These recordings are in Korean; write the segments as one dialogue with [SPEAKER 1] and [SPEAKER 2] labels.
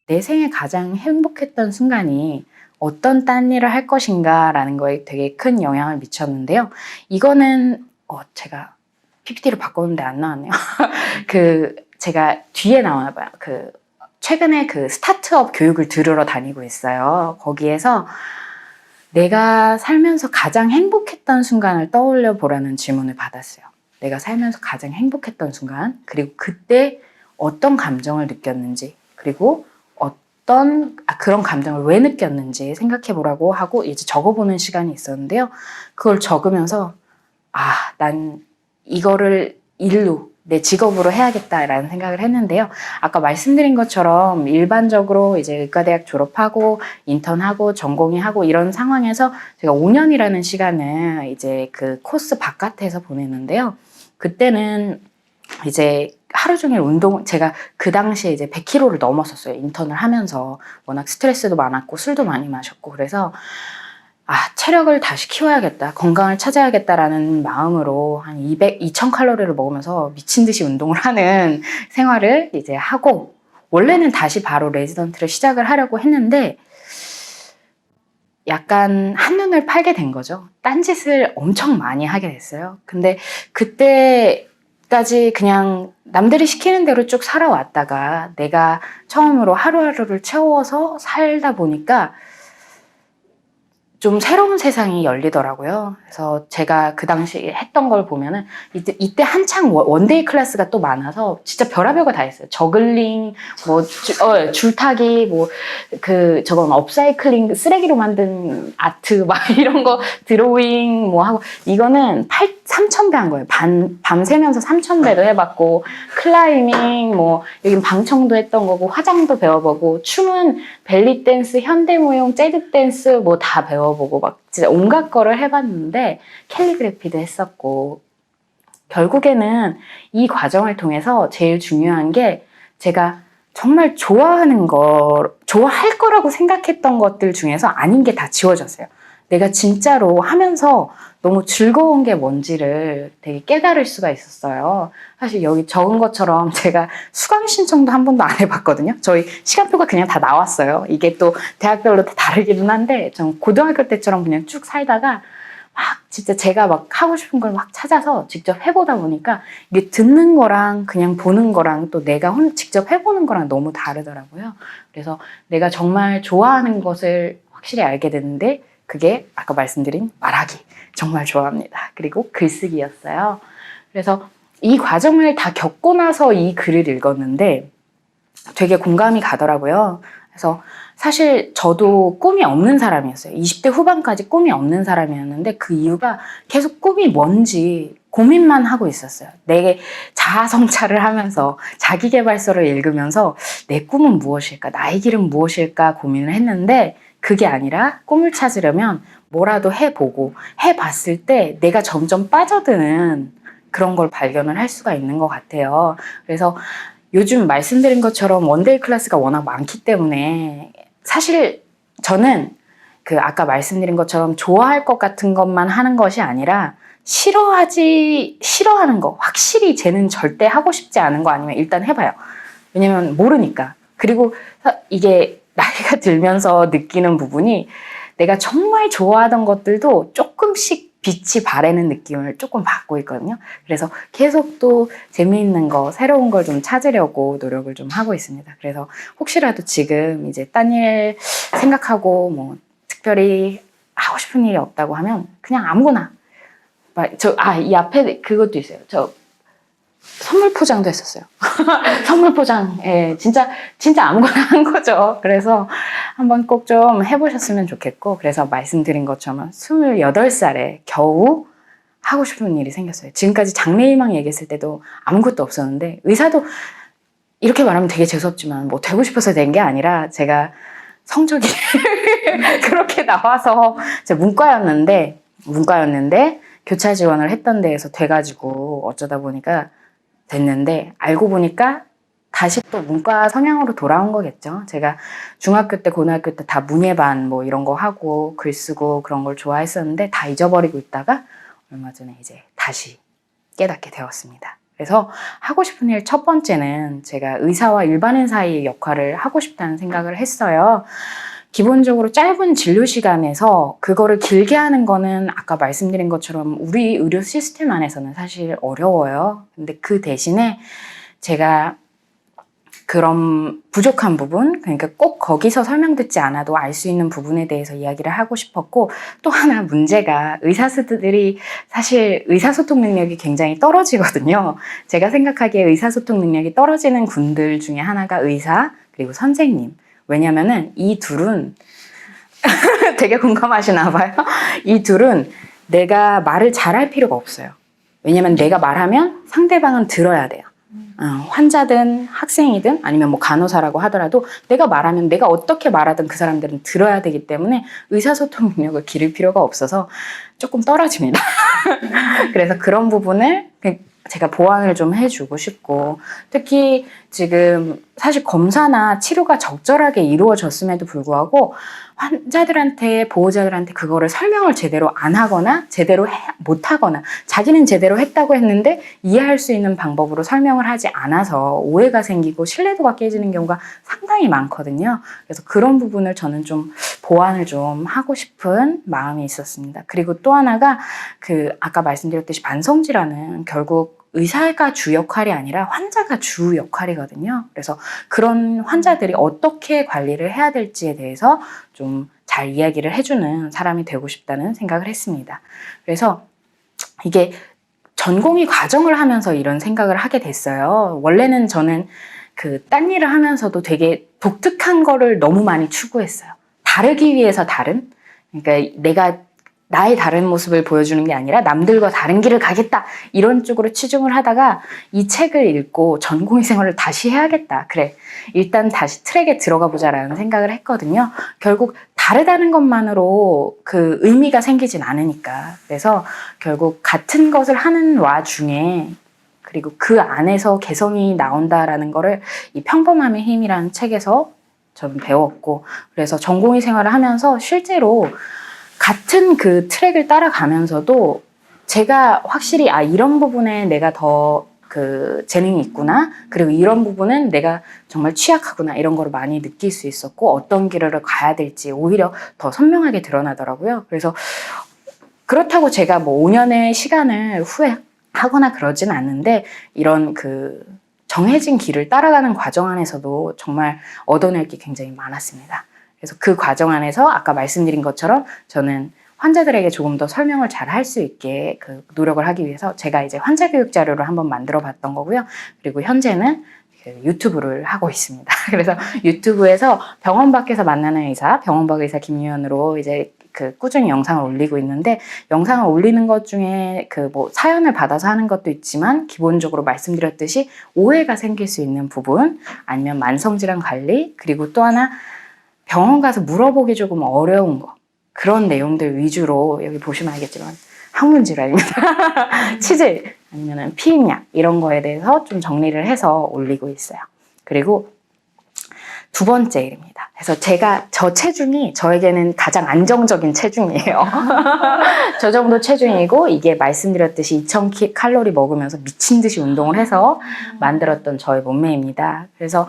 [SPEAKER 1] 내 생에 가장 행복했던 순간이 어떤 딴 일을 할 것인가 라는 거에 되게 큰 영향을 미쳤는데요. 이거는 제가 PPT를 바꿨는데 안 나왔네요. 제가 뒤에 나오나 봐요. 최근에 스타트업 교육을 들으러 다니고 있어요. 거기에서 내가 살면서 가장 행복했던 순간을 떠올려 보라는 질문을 받았어요. 내가 살면서 가장 행복했던 순간, 그리고 그때 어떤 감정을 느꼈는지, 그리고 그런 감정을 왜 느꼈는지 생각해 보라고 하고 이제 적어보는 시간이 있었는데요. 그걸 적으면서 난 이거를 일로 내 직업으로 해야겠다라는 생각을 했는데요. 아까 말씀드린 것처럼 일반적으로 이제 의과대학 졸업하고 인턴하고 전공의하고 이런 상황에서 제가 5년이라는 시간을 이제 그 코스 바깥에서 보냈는데요. 그때는 이제 하루 종일 제가 그 당시에 이제 100kg를 넘었었어요. 인턴을 하면서 워낙 스트레스도 많았고 술도 많이 마셨고 그래서 체력을 다시 키워야겠다, 건강을 찾아야겠다라는 마음으로 한 2000칼로리를 먹으면서 미친 듯이 운동을 하는 생활을 이제 하고, 원래는 다시 바로 레지던트를 시작을 하려고 했는데 약간 한눈을 팔게 된 거죠. 딴짓을 엄청 많이 하게 됐어요. 근데 그때까지 그냥 남들이 시키는 대로 쭉 살아왔다가 내가 처음으로 하루하루를 채워서 살다 보니까 좀 새로운 세상이 열리더라고요. 그래서 제가 그 당시에 했던 걸 보면은 이때 한창 원데이 클래스가 또 많아서 진짜 별의별 거 다 했어요. 저글링, 줄타기, 저건 업사이클링, 쓰레기로 만든 아트 막 이런 거 드로잉 하고, 이거는 3000배 한 거예요. 밤새면서 3000배도 해봤고, 클라이밍, 여긴 방청도 했던 거고, 화장도 배워보고, 춤은 벨리 댄스, 현대무용, 재즈 댄스 다 배워보고 막 진짜 온갖 거를 해봤는데, 캘리그래피도 했었고, 결국에는 이 과정을 통해서 제일 중요한 게 제가 정말 좋아할 거라고 생각했던 것들 중에서 아닌 게 다 지워졌어요. 내가 진짜로 하면서 너무 즐거운 게 뭔지를 되게 깨달을 수가 있었어요. 사실 여기 적은 것처럼 제가 수강 신청도 한 번도 안 해봤거든요. 저희 시간표가 그냥 다 나왔어요. 이게 또 대학별로 다 다르기는 한데, 전 고등학교 때처럼 그냥 쭉 살다가 진짜 제가 하고 싶은 걸 찾아서 직접 해보다 보니까 이게 듣는 거랑 그냥 보는 거랑 또 내가 직접 해보는 거랑 너무 다르더라고요. 그래서 내가 정말 좋아하는 것을 확실히 알게 됐는데, 그게 아까 말씀드린 말하기 정말 좋아합니다. 그리고 글쓰기였어요. 그래서 이 과정을 다 겪고 나서 이 글을 읽었는데 되게 공감이 가더라고요. 그래서 사실 저도 꿈이 없는 사람이었어요. 20대 후반까지 꿈이 없는 사람이었는데 그 이유가 계속 꿈이 뭔지 고민만 하고 있었어요. 내게 자아 성찰을 하면서 자기계발서를 읽으면서 내 꿈은 무엇일까? 나의 길은 무엇일까? 고민을 했는데, 그게 아니라 꿈을 찾으려면 뭐라도 해보고 해봤을 때 내가 점점 빠져드는 그런 걸 발견을 할 수가 있는 것 같아요. 그래서 요즘 말씀드린 것처럼 원데이 클래스가 워낙 많기 때문에 사실 저는 아까 말씀드린 것처럼 좋아할 것 같은 것만 하는 것이 아니라 싫어하는 거, 확실히 쟤는 절대 하고 싶지 않은 거 아니면 일단 해봐요. 왜냐면 모르니까. 그리고 이게 나이가 들면서 느끼는 부분이, 내가 정말 좋아하던 것들도 조금씩 빛이 바래는 느낌을 조금 받고 있거든요. 그래서 계속 또 재미있는 거, 새로운 걸 좀 찾으려고 노력을 좀 하고 있습니다. 그래서 혹시라도 지금 이제 딴 일 생각하고 특별히 하고 싶은 일이 없다고 하면 그냥 아무거나. 이 앞에 그것도 있어요. 저 선물 포장도 했었어요. 선물 포장, 진짜 아무거나 한 거죠. 그래서 한번 꼭 좀 해보셨으면 좋겠고, 그래서 말씀드린 것처럼 28살에 겨우 하고 싶은 일이 생겼어요. 지금까지 장래희망 얘기했을 때도 아무것도 없었는데, 의사도 이렇게 말하면 되게 재수없지만 되고 싶어서 된 게 아니라 제가 성적이 그렇게 나와서 제가 문과였는데 교차 지원을 했던 데에서 돼가지고 어쩌다 보니까 됐는데, 알고 보니까 다시 또 문과 성향으로 돌아온 거겠죠. 제가 중학교 때, 고등학교 때 다 문예반 이런 거 하고 글 쓰고 그런 걸 좋아했었는데 다 잊어버리고 있다가 얼마 전에 이제 다시 깨닫게 되었습니다. 그래서 하고 싶은 일 첫 번째는 제가 의사와 일반인 사이의 역할을 하고 싶다는 생각을 했어요. 기본적으로 짧은 진료 시간에서 그거를 길게 하는 거는 아까 말씀드린 것처럼 우리 의료 시스템 안에서는 사실 어려워요. 근데 그 대신에 제가 그런 부족한 부분, 그러니까 꼭 거기서 설명 듣지 않아도 알 수 있는 부분에 대해서 이야기를 하고 싶었고, 또 하나 문제가 의사들이 사실 의사소통 능력이 굉장히 떨어지거든요. 제가 생각하기에 의사소통 능력이 떨어지는 군들 중에 하나가 의사, 그리고 선생님. 왜냐면은 이 둘은 되게 공감하시나 봐요. 이 둘은 내가 말을 잘할 필요가 없어요. 왜냐면 내가 말하면 상대방은 들어야 돼요. 환자든 학생이든 아니면 뭐 간호사라고 하더라도 내가 말하면 내가 어떻게 말하든 그 사람들은 들어야 되기 때문에 의사소통 능력을 기를 필요가 없어서 조금 떨어집니다. 그래서 그런 부분을 제가 보완을 좀 해주고 싶고, 특히 지금 사실 검사나 치료가 적절하게 이루어졌음에도 불구하고 환자들한테, 보호자들한테 그거를 설명을 제대로 안 하거나 제대로 못 하거나, 자기는 제대로 했다고 했는데 이해할 수 있는 방법으로 설명을 하지 않아서 오해가 생기고 신뢰도가 깨지는 경우가 상당히 많거든요. 그래서 그런 부분을 저는 좀 보완을 좀 하고 싶은 마음이 있었습니다. 그리고 또 하나가 아까 말씀드렸듯이 만성질환은 결국 의사가 주 역할이 아니라 환자가 주 역할이거든요. 그래서 그런 환자들이 어떻게 관리를 해야 될지에 대해서 좀 잘 이야기를 해주는 사람이 되고 싶다는 생각을 했습니다. 그래서 이게 전공의 과정을 하면서 이런 생각을 하게 됐어요. 원래는 저는 딴 일을 하면서도 되게 독특한 거를 너무 많이 추구했어요. 다르기 위해서 다른? 그러니까 내가 나의 다른 모습을 보여주는 게 아니라 남들과 다른 길을 가겠다, 이런 쪽으로 치중을 하다가 이 책을 읽고 전공의 생활을 다시 해야겠다, 그래 일단 다시 트랙에 들어가 보자라는 생각을 했거든요. 결국 다르다는 것만으로 그 의미가 생기진 않으니까. 그래서 결국 같은 것을 하는 와중에 그리고 그 안에서 개성이 나온다라는 거를 이 평범함의 힘이라는 책에서 저는 배웠고, 그래서 전공의 생활을 하면서 실제로 같은 그 트랙을 따라가면서도 제가 확실히 이런 부분에 내가 더 재능이 있구나, 그리고 이런 부분은 내가 정말 취약하구나, 이런 거를 많이 느낄 수 있었고, 어떤 길을 가야 될지 오히려 더 선명하게 드러나더라고요. 그래서 그렇다고 제가 뭐 5년의 시간을 후회하거나 그러진 않는데, 이런 정해진 길을 따라가는 과정 안에서도 정말 얻어낼 게 굉장히 많았습니다. 그래서 그 과정 안에서 아까 말씀드린 것처럼 저는 환자들에게 조금 더 설명을 잘 할 수 있게 노력을 하기 위해서 제가 이제 환자 교육 자료를 한번 만들어 봤던 거고요. 그리고 현재는 유튜브를 하고 있습니다. 그래서 유튜브에서 병원 밖에서 만나는 의사, 병원 밖 의사 김유연으로 이제 꾸준히 영상을 올리고 있는데, 영상을 올리는 것 중에 뭐 사연을 받아서 하는 것도 있지만, 기본적으로 말씀드렸듯이 오해가 생길 수 있는 부분, 아니면 만성질환 관리, 그리고 또 하나 병원 가서 물어보기 조금 어려운 거, 그런 내용들 위주로, 여기 보시면 알겠지만 항문질환입니다. 치질 아니면 피임약, 이런 거에 대해서 좀 정리를 해서 올리고 있어요. 그리고 두 번째 일입니다. 그래서 저 체중이 저에게는 가장 안정적인 체중이에요. 저 정도 체중이고, 이게 말씀드렸듯이 2000칼로리 먹으면서 미친 듯이 운동을 해서 만들었던 저의 몸매입니다. 그래서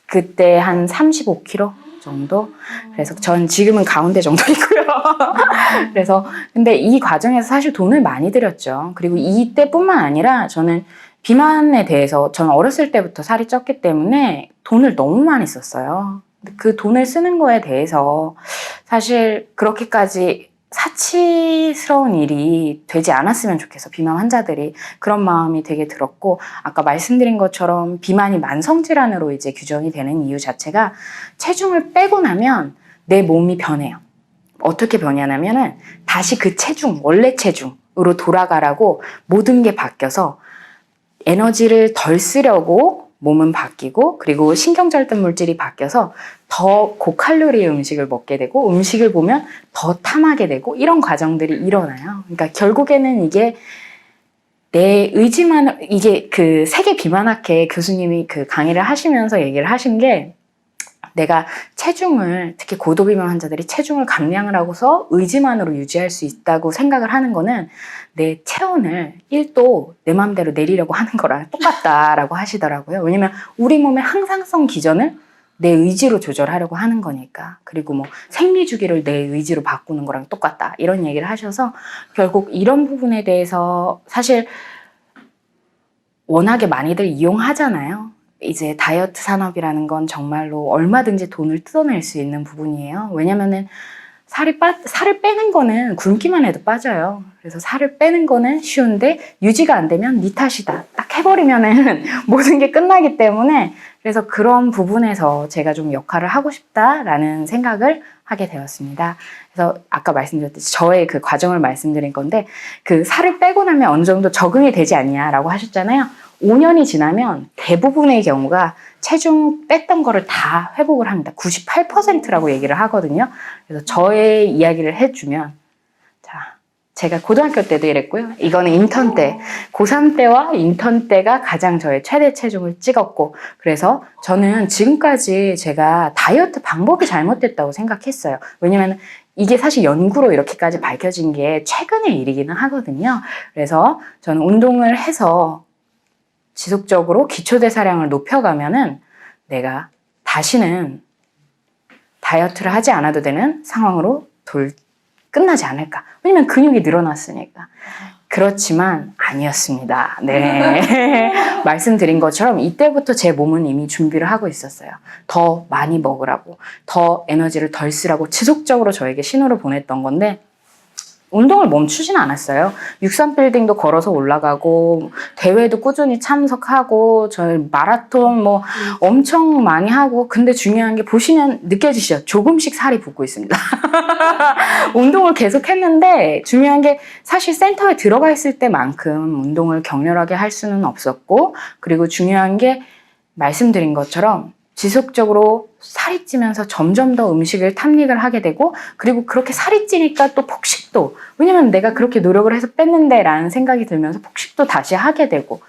[SPEAKER 1] 그때 한 35kg 정도? 그래서 전 지금은 가운데 정도 있고요. 그래서 근데 이 과정에서 사실 돈을 많이 들였죠. 그리고 이때뿐만 아니라 저는 비만에 대해서, 저는 어렸을 때부터 살이 쪘기 때문에 돈을 너무 많이 썼어요. 그 돈을 쓰는 거에 대해서 사실 그렇게까지 사치스러운 일이 되지 않았으면 좋겠어, 비만 환자들이. 그런 마음이 되게 들었고, 아까 말씀드린 것처럼 비만이 만성질환으로 이제 규정이 되는 이유 자체가 체중을 빼고 나면 내 몸이 변해요. 어떻게 변하냐면은 다시 그 체중, 원래 체중으로 돌아가라고 모든 게 바뀌어서 에너지를 덜 쓰려고 몸은 바뀌고, 그리고 신경절단 물질이 바뀌어서 더 고칼로리의 음식을 먹게 되고, 음식을 보면 더 탐하게 되고, 이런 과정들이 일어나요. 그러니까 결국에는 이게 내 의지만, 이게 세계 비만학회 교수님이 강의를 하시면서 얘기를 하신 게, 내가 체중을, 특히 고도비만 환자들이 체중을 감량을 하고서 의지만으로 유지할 수 있다고 생각을 하는 거는 내 체온을 1도 내 마음대로 내리려고 하는 거랑 똑같다라고 하시더라고요. 왜냐면 우리 몸의 항상성 기전을 내 의지로 조절하려고 하는 거니까. 그리고 뭐 생리주기를 내 의지로 바꾸는 거랑 똑같다, 이런 얘기를 하셔서 결국 이런 부분에 대해서 사실 워낙에 많이들 이용하잖아요. 이제 다이어트 산업이라는 건 정말로 얼마든지 돈을 뜯어낼 수 있는 부분이에요. 왜냐면은 살을 빼는 거는 굶기만 해도 빠져요. 그래서 살을 빼는 거는 쉬운데 유지가 안 되면 네 탓이다, 딱 해버리면은 모든 게 끝나기 때문에, 그래서 그런 부분에서 제가 좀 역할을 하고 싶다라는 생각을 하게 되었습니다. 그래서 아까 말씀드렸듯이 저의 그 과정을 말씀드린 건데, 그 살을 빼고 나면 어느 정도 적응이 되지 않냐라고 하셨잖아요. 5년이 지나면 대부분의 경우가 체중 뺐던 거를 다 회복을 합니다. 98%라고 얘기를 하거든요. 그래서 저의 이야기를 해주면, 자, 제가 고등학교 때도 이랬고요. 이거는 인턴 때, 고3 때와 인턴 때가 가장 저의 최대 체중을 찍었고, 그래서 저는 지금까지 제가 다이어트 방법이 잘못됐다고 생각했어요. 왜냐면 이게 사실 연구로 이렇게까지 밝혀진 게 최근의 일이기는 하거든요. 그래서 저는 운동을 해서 지속적으로 기초대사량을 높여가면은 내가 다시는 다이어트를 하지 않아도 되는 상황으로 끝나지 않을까. 왜냐면 근육이 늘어났으니까. 그렇지만 아니었습니다. 네. 말씀드린 것처럼 이때부터 제 몸은 이미 준비를 하고 있었어요. 더 많이 먹으라고, 더 에너지를 덜 쓰라고 지속적으로 저에게 신호를 보냈던 건데, 운동을 멈추진 않았어요. 63빌딩도 걸어서 올라가고, 대회도 꾸준히 참석하고, 저희 마라톤 뭐 엄청 많이 하고, 근데 중요한 게 보시면 느껴지시죠? 조금씩 살이 붙고 있습니다. 운동을 계속 했는데, 중요한 게 사실 센터에 들어가 있을 때만큼 운동을 격렬하게 할 수는 없었고, 그리고 중요한 게 말씀드린 것처럼 지속적으로 살이 찌면서 점점 더 음식을 탐닉을 하게 되고, 그리고 그렇게 살이 찌니까 또 폭식도, 왜냐면 내가 그렇게 노력을 해서 뺐는데 라는 생각이 들면서 폭식도 다시 하게 되고,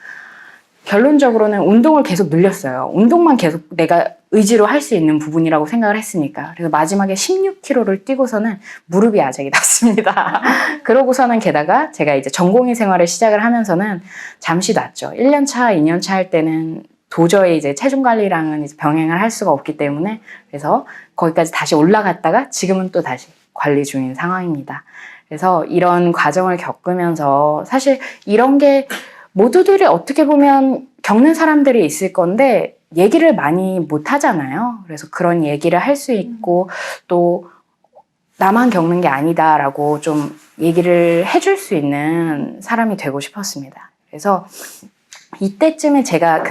[SPEAKER 1] 결론적으로는 운동을 계속 늘렸어요. 운동만 계속 내가 의지로 할 수 있는 부분이라고 생각을 했으니까. 그래서 마지막에 16kg를 뛰고서는 무릎이 아작이 났습니다. 그러고서는 게다가 제가 이제 전공의 생활을 시작을 하면서는 잠시 놨죠. 1년차, 2년차 할 때는 도저히 이제 체중 관리랑은 이제 병행을 할 수가 없기 때문에, 그래서 거기까지 다시 올라갔다가 지금은 또 다시 관리 중인 상황입니다. 그래서 이런 과정을 겪으면서 사실 이런 게 모두들이 어떻게 보면 겪는 사람들이 있을 건데 얘기를 많이 못 하잖아요. 그래서 그런 얘기를 할 수 있고, 또 나만 겪는 게 아니다라고 좀 얘기를 해줄 수 있는 사람이 되고 싶었습니다. 그래서 이때쯤에 제가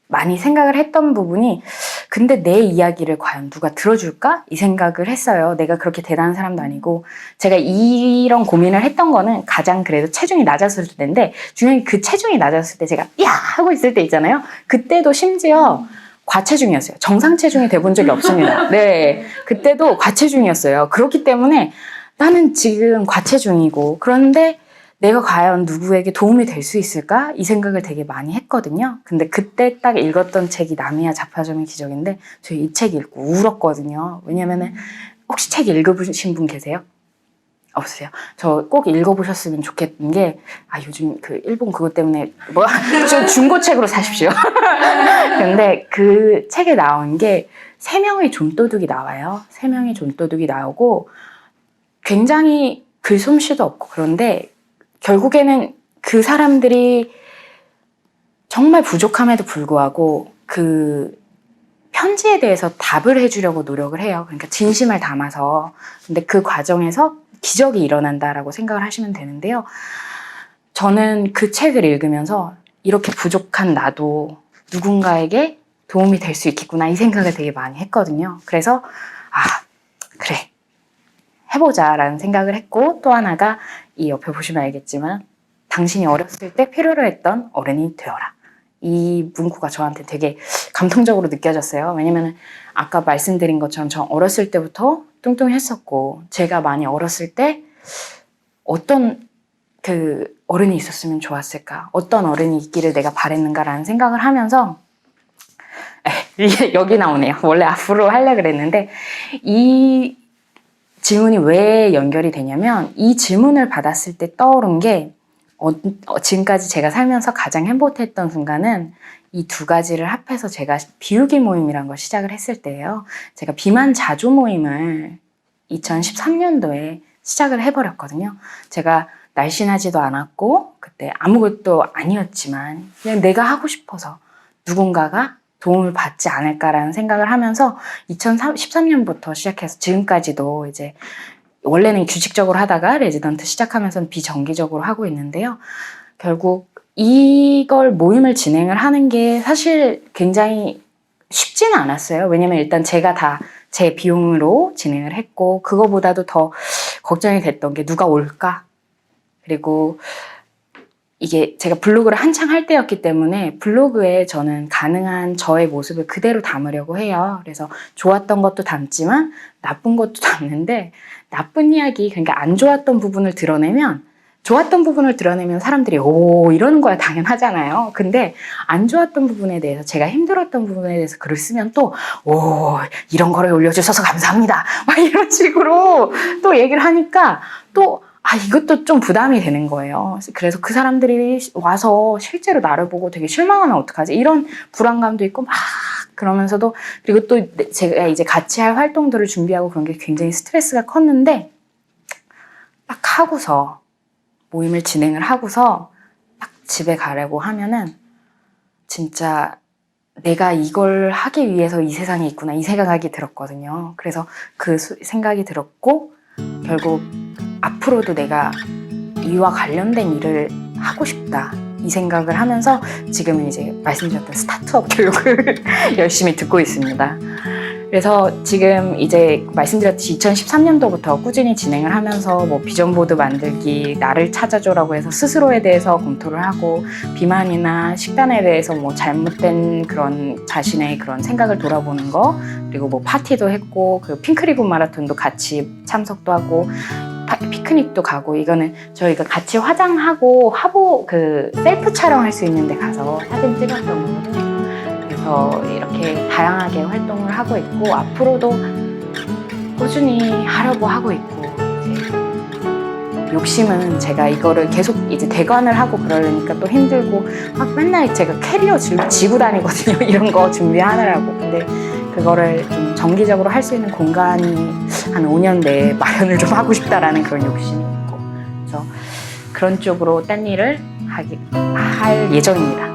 [SPEAKER 1] 많이 생각을 했던 부분이, 근데 내 이야기를 과연 누가 들어줄까? 이 생각을 했어요. 내가 그렇게 대단한 사람도 아니고. 제가 이런 고민을 했던 거는 가장 그래도 체중이 낮았을 때인데, 중요한 게 그 체중이 낮았을 때 제가 야! 하고 있을 때 있잖아요. 그때도 심지어 과체중이었어요. 정상 체중이 돼본 적이 없습니다. 네, 그때도 과체중이었어요. 그렇기 때문에 나는 지금 과체중이고, 그런데 내가 과연 누구에게 도움이 될 수 있을까? 이 생각을 되게 많이 했거든요. 근데 그때 딱 읽었던 책이 나미야 자파점의 기적인데, 저 이 책 읽고 울었거든요. 왜냐면은, 혹시 책 읽어보신 분 계세요? 없으세요? 저 꼭 읽어보셨으면 좋겠는 게, 요즘 일본 그것 때문에, 좀 중고책으로 사십시오. 근데 그 책에 나온 게 3명의 좀도둑이 나와요. 3명의 좀도둑이 나오고, 굉장히 글솜씨도 없고, 그런데 결국에는 그 사람들이 정말 부족함에도 불구하고 그 편지에 대해서 답을 해주려고 노력을 해요. 그러니까 진심을 담아서. 근데 그 과정에서 기적이 일어난다라고 생각을 하시면 되는데요. 저는 그 책을 읽으면서 이렇게 부족한 나도 누군가에게 도움이 될 수 있겠구나, 이 생각을 되게 많이 했거든요. 그래서 그래, 해보자라는 생각을 했고, 또 하나가 이 옆에 보시면 알겠지만, 당신이 어렸을 때 필요로 했던 어른이 되어라. 이 문구가 저한테 되게 감동적으로 느껴졌어요. 왜냐면 아까 말씀드린 것처럼 저 어렸을 때부터 뚱뚱했었고, 제가 많이 어렸을 때 어떤 어른이 있었으면 좋았을까, 어떤 어른이 있기를 내가 바랬는가라는 생각을 하면서 여기 나오네요. 원래 앞으로 하려고 그랬는데, 이 질문이 왜 연결이 되냐면, 이 질문을 받았을 때 떠오른 게, 지금까지 제가 살면서 가장 행복했던 순간은 이 두 가지를 합해서 제가 비우기 모임이란 걸 시작을 했을 때예요. 제가 비만 자조 모임을 2013년도에 시작을 해버렸거든요. 제가 날씬하지도 않았고 그때 아무것도 아니었지만 그냥 내가 하고 싶어서 누군가가 도움을 받지 않을까라는 생각을 하면서 2013년부터 시작해서 지금까지도 이제 원래는 규칙적으로 하다가 레지던트 시작하면서는 비정기적으로 하고 있는데요. 결국 이걸 모임을 진행을 하는 게 사실 굉장히 쉽지는 않았어요. 왜냐면 일단 제가 다 제 비용으로 진행을 했고 그거보다도 더 걱정이 됐던 게 누가 올까? 그리고 이게 제가 블로그를 한창 할 때였기 때문에 블로그에 저는 가능한 저의 모습을 그대로 담으려고 해요. 그래서 좋았던 것도 담지만 나쁜 것도 담는데 나쁜 이야기, 그러니까 안 좋았던 부분을 드러내면 좋았던 부분을 드러내면 사람들이 오 이러는 거야 당연하잖아요. 근데 안 좋았던 부분에 대해서 제가 힘들었던 부분에 대해서 글을 쓰면 또 오 이런 거를 올려주셔서 감사합니다. 막 이런 식으로 또 얘기를 하니까 또 이것도 좀 부담이 되는 거예요. 그래서 그 사람들이 와서 실제로 나를 보고 되게 실망하면 어떡하지? 이런 불안감도 있고 막 그러면서도 그리고 또 제가 이제 같이 할 활동들을 준비하고 그런 게 굉장히 스트레스가 컸는데 딱 하고서 모임을 진행을 하고서 딱 집에 가려고 하면은 진짜 내가 이걸 하기 위해서 이 세상에 있구나 이 생각이 들었거든요. 그래서 그 생각이 들었고 결국 앞으로도 내가 이와 관련된 일을 하고 싶다 이 생각을 하면서 지금은 이제 말씀드렸던 스타트업 교육을 열심히 듣고 있습니다. 그래서 지금 이제 말씀드렸듯이 2013년도부터 꾸준히 진행을 하면서 뭐 비전보드 만들기, 나를 찾아줘라고 해서 스스로에 대해서 검토를 하고 비만이나 식단에 대해서 뭐 잘못된 그런 자신의 그런 생각을 돌아보는 거, 그리고 뭐 파티도 했고 그 핑크리본 마라톤도 같이 참석도 하고 피크닉도 가고 이거는 저희가 같이 화장하고 화보 그 셀프 촬영할 수 있는 데 가서 사진 찍었던 거거든요. 그래서 이렇게 다양하게 활동을 하고 있고 앞으로도 꾸준히 하려고 하고 있고 이제 욕심은 제가 이거를 계속 이제 대관을 하고 그러려니까 또 힘들고 막 맨날 제가 캐리어 지고 다니거든요. 이런 거 준비하느라고. 근데 그거를 좀 정기적으로 할 수 있는 공간이 한 5년 내에 마련을 좀 하고 싶다라는 그런 욕심이 있고 그래서 그런 쪽으로 딴 일을 할 예정입니다.